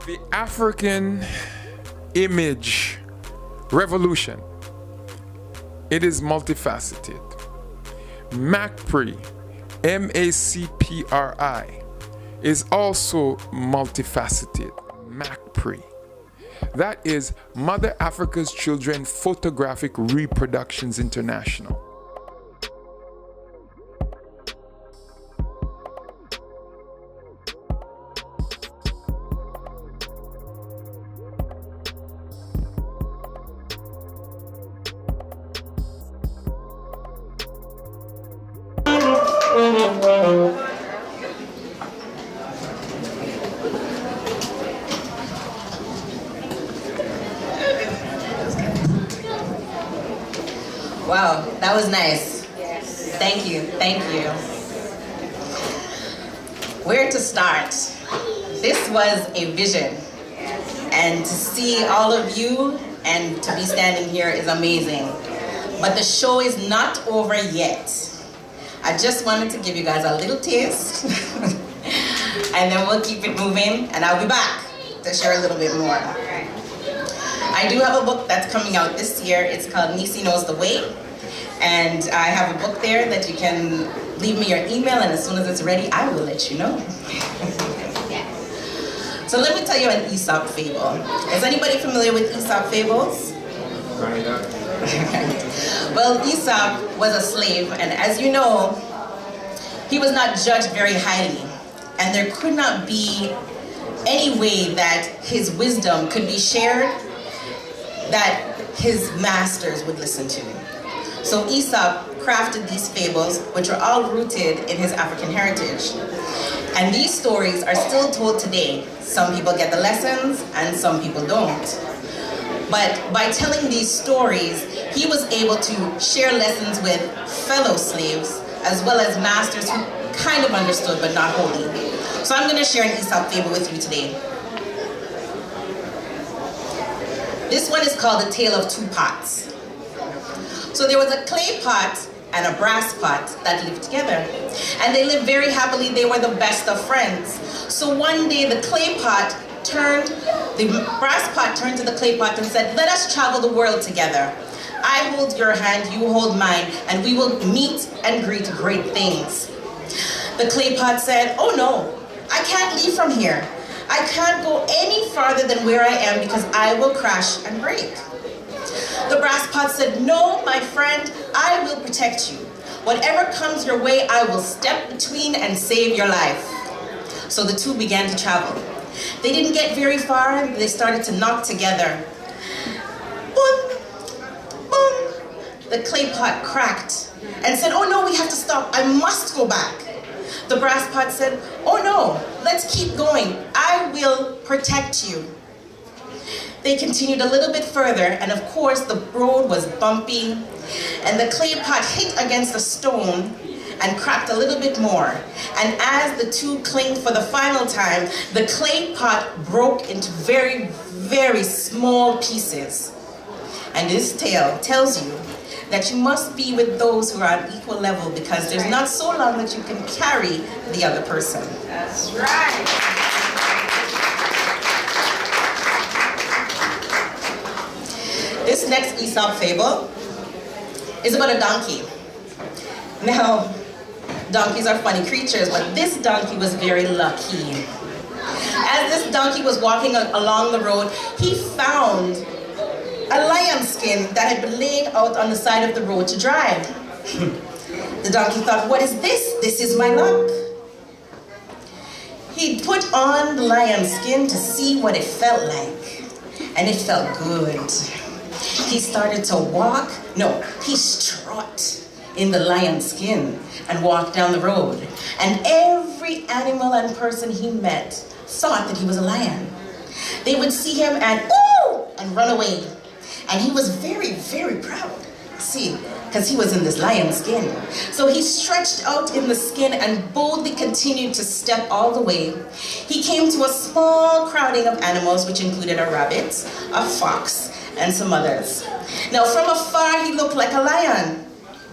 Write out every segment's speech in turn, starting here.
The African image revolution, it is multifaceted. MACPRI, MACPRI, is also multifaceted. MACPRI. That is Mother Africa's Children Photographic Reproductions International. Wow, that was nice. Yes. Thank you, thank you. Where to start? This was a vision. And to see all of you and to be standing here is amazing. But the show is not over yet. I just wanted to give you guys a little taste. And then we'll keep it moving, and I'll be back to share a little bit more. I do have a book that's coming out this year. It's called Nisi Knows the Way. And I have a book there that you can leave me your email, and as soon as it's ready, I will let you know. So let me tell you an Aesop fable. Is anybody familiar with Aesop fables? Well, Aesop was a slave, and as you know, he was not judged very highly. And there could not be any way that his wisdom could be shared that his masters would listen to. So Aesop crafted these fables, which are all rooted in his African heritage. And these stories are still told today. Some people get the lessons and some people don't. But by telling these stories, he was able to share lessons with fellow slaves as well as masters who kind of understood but not wholly. So I'm going to share an Aesop fable with you today. This one is called The Tale of Two Pots. So there was a clay pot and a brass pot that lived together. And they lived very happily. They were the best of friends. So one day the brass pot turned to the clay pot and said, "Let us travel the world together. I hold your hand, you hold mine, and we will meet and greet great things." The clay pot said, "Oh no, I can't leave from here. I can't go any farther than where I am because I will crash and break." The brass pot said, "No, my friend, I will protect you. Whatever comes your way, I will step between and save your life." So the two began to travel. They didn't get very far, and they started to knock together. Boom, boom. The clay pot cracked and said, "Oh no, we have to stop. I must go back." The brass pot said, "Oh no, let's keep going. I will protect you." They continued a little bit further, and of course the road was bumpy, and the clay pot hit against a stone and cracked a little bit more. And as the two clinged for the final time, the clay pot broke into very, very small pieces. And this tale tells you that you must be with those who are on equal level, because there's not so long that you can carry the other person. That's right. This next Aesop fable is about a donkey. Now, donkeys are funny creatures, but this donkey was very lucky. As this donkey was walking along the road, he found a lion skin that had been laying out on the side of the road to dry. The donkey thought, "What is this? This is my luck." He put on the lion skin to see what it felt like, and it felt good. He started to he strut in the lion skin and walked down the road. And every animal and person he met thought that he was a lion. They would see him and "Ooh!" and run away. And he was very, very proud. See, because he was in this lion skin. So he stretched out in the skin and boldly continued to step all the way. He came to a small crowding of animals, which included a rabbit, a fox, and some others. Now from afar he looked like a lion,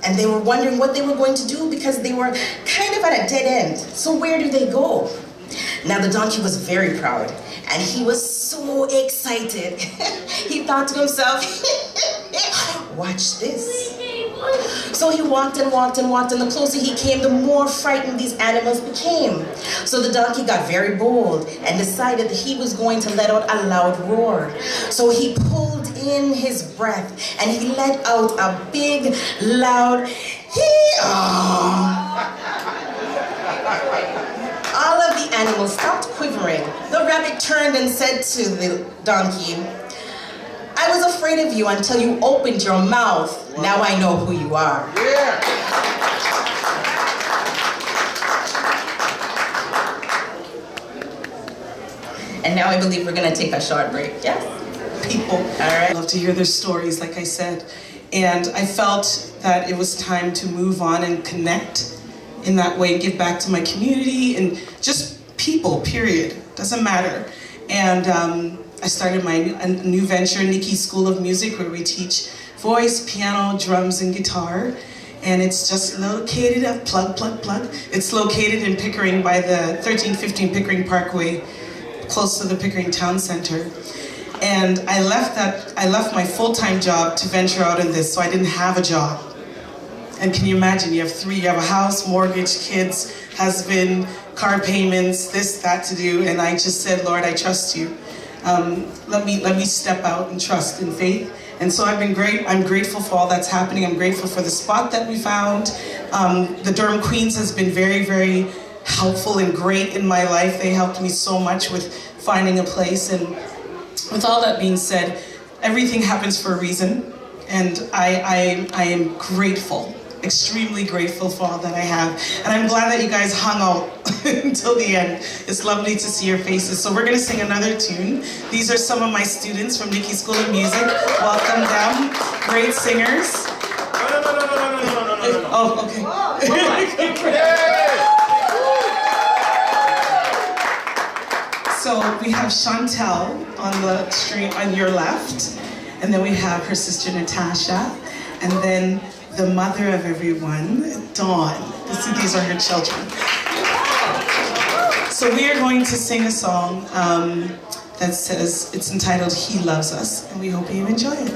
and they were wondering what they were going to do because they were kind of at a dead end. So where do they go? Now the donkey was very proud, and he was so excited. He thought to himself, watch this. So he walked and walked and walked, and the closer he came, the more frightened these animals became. So the donkey got very bold and decided that he was going to let out a loud roar. So he pulled in his breath and he let out a big, loud hee-haw. All of the animals stopped quivering. The rabbit turned and said to the donkey, I was afraid of you until you opened your mouth. Now I know who you are. Yeah. And now I believe we're going to take a short break. Yes? People. All right. I love to hear their stories, like I said. And I felt that it was time to move on and connect in that way, give back to my community and just people, period. Doesn't matter. And I started a new venture, Nikki's School of Music, where we teach voice, piano, drums, and guitar. And it's just located at plug. It's located in Pickering by the 1315 Pickering Parkway, close to the Pickering Town Center. And I left my full-time job to venture out in this, so I didn't have a job. And can you imagine, you have a house, mortgage, kids, husband, car payments, this, that to do, and I just said, Lord, I trust you. Let me step out and trust in faith. And so I've been great. I'm grateful for all that's happening. I'm grateful for the spot that we found. The Durham Queens has been very, very helpful and great in my life. They helped me so much with finding a place. And with all that being said, everything happens for a reason. And I am grateful, extremely grateful for all that I have. And I'm glad that you guys hung out until the end. It's lovely to see your faces. So we're gonna sing another tune. These are some of my students from Nikki's School of Music. Welcome them, great singers. No. Oh, okay. So we have Chantel on the stream on your left, and then we have her sister Natasha, and then the mother of everyone, Dawn. These are her children. So we are going to sing a song that says, it's entitled He Loves Us, and we hope you enjoy it.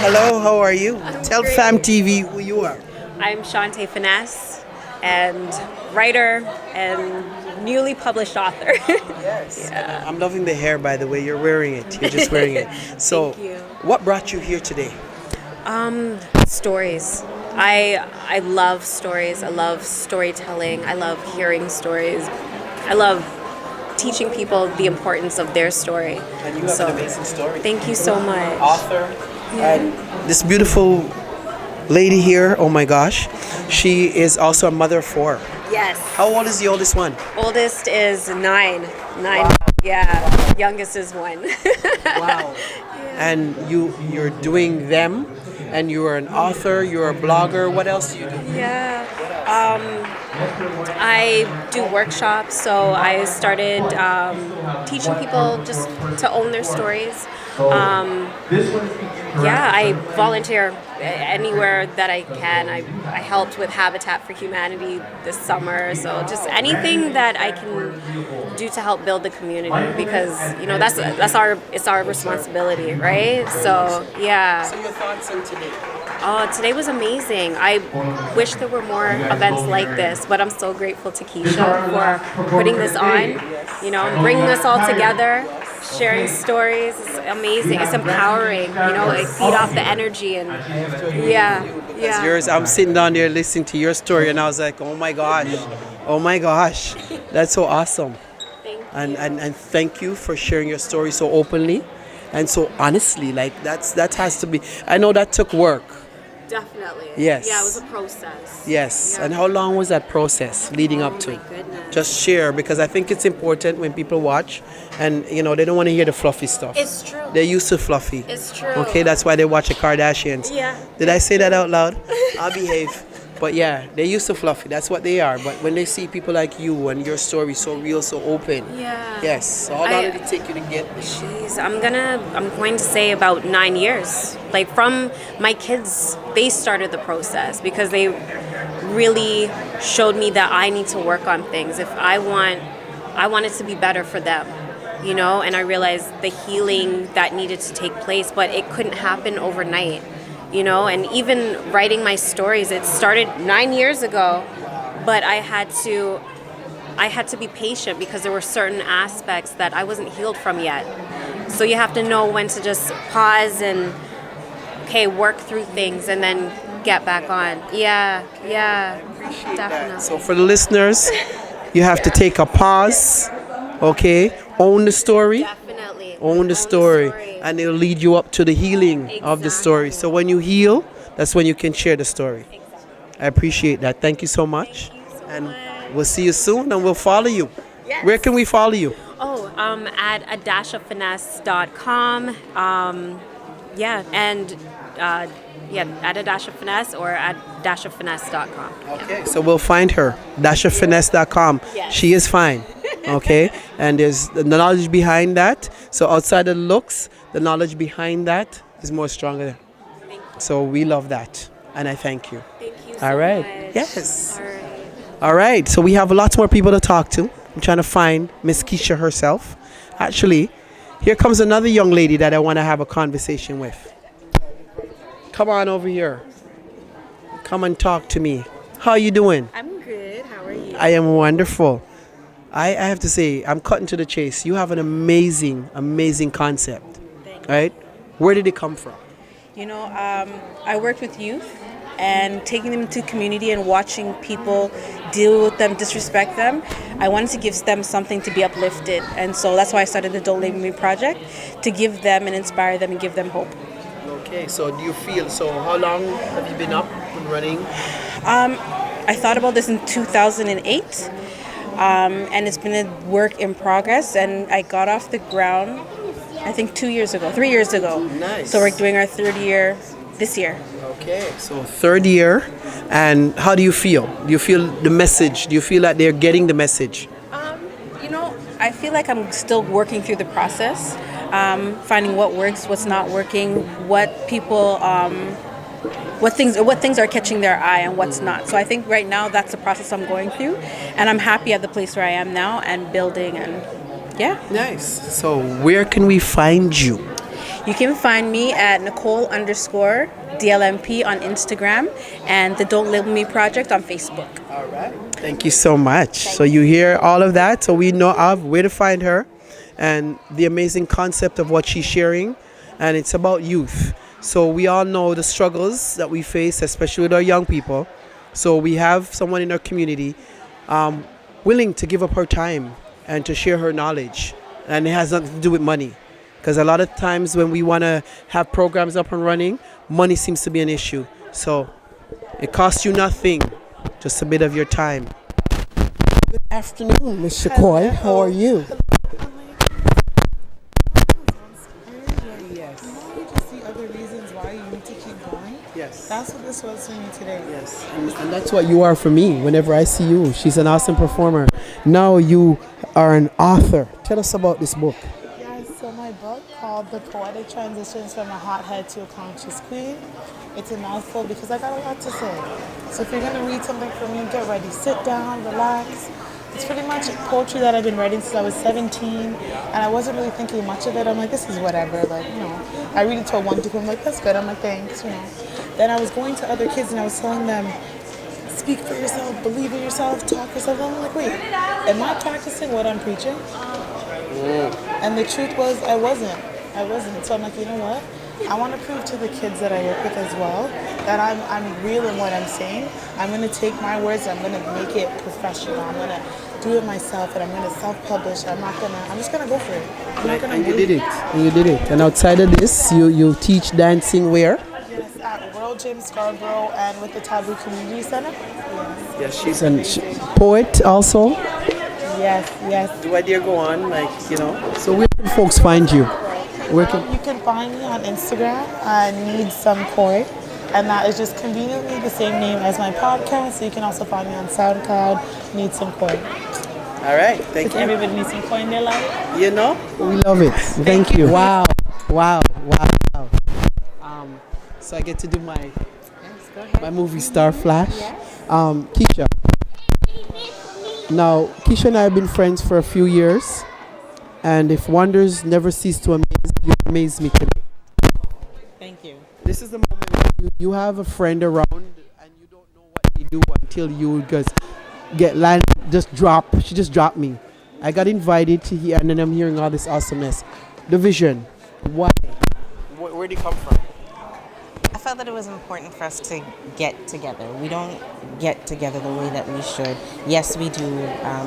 Hello, how are you? Tell great. Fam TV who you are. I'm Shantae Finesse, and writer and newly published author. Yes. And I'm loving the hair, by the way. You're wearing it. You're just wearing it. So, Thank you. what brought you here today? Stories. I love stories. I love storytelling. I love hearing stories. I love teaching people the importance of their story. And you have an amazing story. Thank you so much. Author. And this beautiful lady here, oh my gosh, she is also a mother of 4. Yes. How old is the oldest one? Oldest is 9. Yeah. Youngest is 1. Wow. And you're doing them, and you're an author, you're a blogger. What else do you do? Yeah. I do workshops, so I started teaching people just to own their stories. I volunteer anywhere that I can. I helped with Habitat for Humanity this summer, so just anything that I can do to help build the community, because that's our responsibility, right? So yeah. So your thoughts on today? Oh, today was amazing. I wish there were more events like this, but I'm so grateful to Keisha for putting this on, bringing us all together, sharing stories. It's amazing. It's empowering, it feed off the energy and yeah. Yours, I'm sitting down there listening to your story, and I was like, oh my gosh, that's so awesome. Thank you. And thank you for sharing your story so openly and so honestly. Like that has to be. I know that took work. Definitely. Yes. Yeah, it was a process. Yes. Yeah. And how long was that process leading up to? Oh my goodness. Just share, because I think it's important when people watch, and they don't want to hear the fluffy stuff. It's true. They're used to fluffy. It's true. Okay, that's why they watch the Kardashians. Yeah. Did I say that out loud? I'll behave. But yeah, they're used to fluffy. That's what they are. But when they see people like you and your story so real, so open. Yeah. Yes. So how long did it take you to get there? Jeez, I'm going to say about 9 years. Like, from my kids, they started the process because they really showed me that I need to work on things. If I want it to be better for them, and I realized the healing that needed to take place, but it couldn't happen overnight. And even writing my stories, it started 9 years ago, but I had to be patient because there were certain aspects that I wasn't healed from yet. So you have to know when to just pause and, work through things and then get back on. Yeah, definitely. So for the listeners, you have to take a pause, own the story. Definitely. Own the story, and it'll lead you up to the healing of the story. So when you heal, that's when you can share the story. Exactly. I appreciate that. Thank you so much. Thank you so And much. we'll see you soon, and we'll follow you. Yes. Where can we follow you? At adashafinesse.com. At adashafinesse or at dashafinesse.com. Okay, so we'll find her, dashafinesse.com. Yes. She is fine. Okay, and there's the knowledge behind that. So outside of the looks, the knowledge behind that is more stronger. Thank you. So we love that, and I thank you. Thank you so All right. much. Yes. All right. All right, so we have lots more people to talk to. I'm trying to find Miss Keisha herself. Actually, here comes another young lady that I want to have a conversation with. Come on over here. Come and talk to me. How are you doing? I'm good. How are you? I am wonderful. I have to say, I'm cutting to the chase. You have an amazing, amazing concept. Thank Right? Where did it come from? I worked with youth and taking them to community and watching people deal with them, disrespect them. I wanted to give them something to be uplifted. And so that's why I started the Don't Label Me project, to give them and inspire them and give them hope. Okay, so do you feel, how long have you been up and running? I thought about this in 2008. And it's been a work in progress, and I got off the ground, I think 3 years ago. Nice. So we're doing our 3rd year this year. Okay, so 3rd year, and how do you feel? Do you feel the message? Do you feel that they're getting the message? I feel like I'm still working through the process, finding what works, what's not working, what people, what things are catching their eye and what's not. So I think right now that's the process I'm going through, and I'm happy at the place where I am now and building, and yeah. Nice. So where can we find you? You can find me at Nicole_DLMP on Instagram and the Don't Label Me Project on Facebook. All right. Thank you so much. So you hear all of that, so we know of where to find her and the amazing concept of what she's sharing, and it's about youth. So we all know the struggles that we face, especially with our young people. So we have someone in our community willing to give up her time and to share her knowledge, and it has nothing to do with money. Because a lot of times when we want to have programs up and running, money seems to be an issue. So it costs you nothing, just a bit of your time. Good afternoon, Ms. Shakoy. How are you? Yes. You just see other reasons why you need to keep going. Yes. That's what this was for me today. Yes. And that's what you are for me whenever I see you. She's an awesome performer. Now you are an author. Tell us about this book. Yes, so my book called The Poetic Transitions from a Hothead to a Conscious Queen. It's a mouthful because I got a lot to say. So if you're going to read something from me, get ready. Sit down, relax. It's pretty much poetry that I've been writing since I was 17, and I wasn't really thinking much of it. I'm like, this is whatever, like, you know. I read it to one to I'm like, that's good. I'm like, thanks, you know. Then I was going to other kids and I was telling them, speak for yourself, believe in yourself, talk yourself. I'm like, wait, am I practicing what I'm preaching? And the truth was, I wasn't. So I'm like, you know what? I want to prove to the kids that I work with as well that I'm real in what I'm saying. I'm going to take my words, I'm going to make it professional. I'm going to do it myself, and I'm going to self-publish. I'm just going to go for it. And you did it. And outside of this, you teach dancing where? Yes, at World Gym Scarborough and with the Taboo Community Center. Yes, she's a poet also. Yes. Do I dare go on? So where can folks find you? You can find me on Instagram, Need Some Poet, and that is just conveniently the same name as my podcast. So you can also find me on SoundCloud, Need Some Poet. All right, thank Does everybody need some coin in their life? You know, we love it. Thank you. Wow. So I get to do my movie star flash. Keisha. Now, Keisha and I have been friends for a few years. And if wonders never cease to amaze, you amaze me today. Thank you. This is the moment when you have a friend around and you don't know what they do until you get land, she just dropped me. I got invited to here and then I'm hearing all this awesomeness. The vision, why? Where did it come from? I felt that it was important for us to get together. We don't get together the way that we should. Yes, we do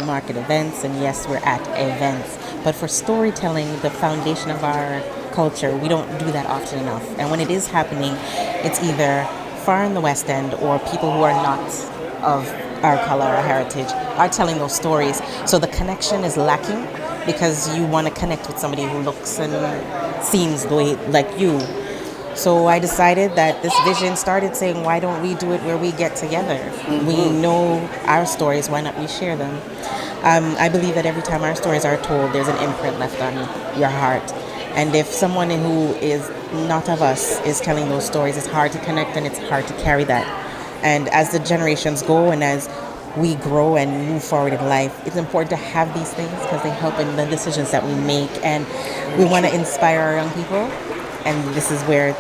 market events, and yes, we're at events. But for storytelling, the foundation of our culture, we don't do that often enough. And when it is happening, it's either far in the West End or people who are not of our color or heritage are telling those stories. So the connection is lacking because you want to connect with somebody who looks and seems the way like you. So I decided that this vision started saying, why don't we do it where we get together? Mm-hmm. We know our stories, why not we share them? I believe that every time our stories are told, there's an imprint left on your heart. And if someone who is not of us is telling those stories, it's hard to connect and it's hard to carry that. And as the generations go and as we grow and move forward in life, it's important to have these things because they help in the decisions that we make. And we want to inspire our young people. And this is where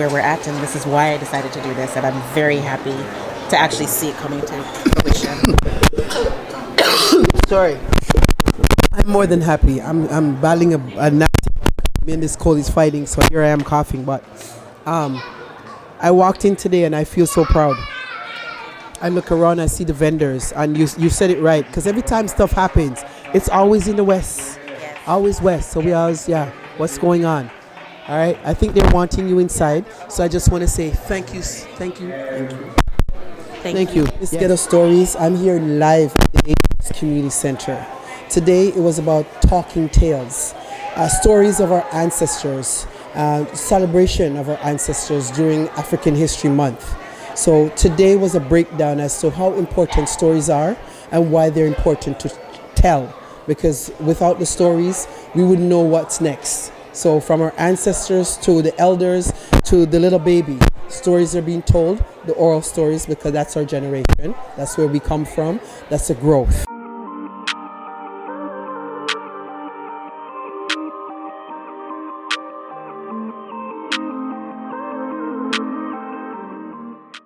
we're at, and this is why I decided to do this. And I'm very happy to actually see it coming to fruition. Sorry, I'm more than happy. I'm battling a nasty. Me and this cold is fighting, so here I am coughing. But I walked in today, and I feel so proud. I look around, I see the vendors, and you said it right. Because every time stuff happens, it's always in the West, always West. So we always, what's going on? All right, I think they're wanting you inside, so I just want to say thank you. It's Ghetto Stories. I'm here live at the Community Center. Today it was about talking tales, stories of our ancestors, celebration of our ancestors during African History Month. So today was a breakdown as to how important stories are and why they're important to tell, because without the stories, we wouldn't know what's next. So from our ancestors to the elders to the little baby, stories are being told, the oral stories, because that's our generation. That's where we come from. That's the growth.